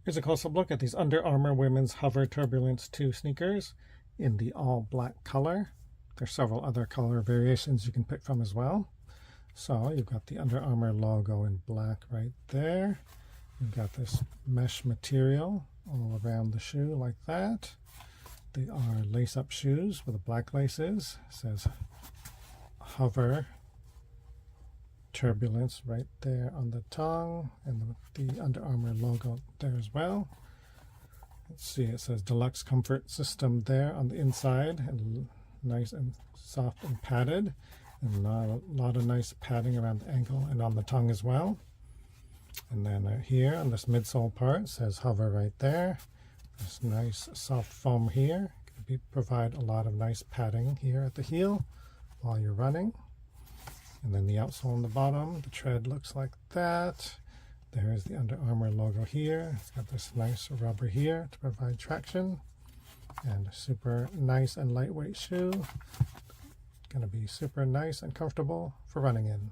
Here's a close-up look at these Under Armour Women's Hover Turbulence 2 sneakers in the all black color. There's several other color variations you can pick from as well. So you've got the Under Armour logo in black right there. You've got this mesh material all around the shoe like that. They are lace-up shoes with the black laces. It says Hover Turbulence right there on the tongue, and the Under Armour logo there as well. Let's see, it says Deluxe Comfort System there on the inside, and nice and soft and padded, and a lot of nice padding around the ankle and on the tongue as well. And then here on this midsole part, it says Hover right there. This nice soft foam here can provide a lot of nice padding here at the heel while you're running. And then the outsole on the bottom, the tread looks like that. There's the Under Armour logo here. It's got this nice rubber here to provide traction. And a super nice and lightweight shoe. Going to be super nice and comfortable for running in.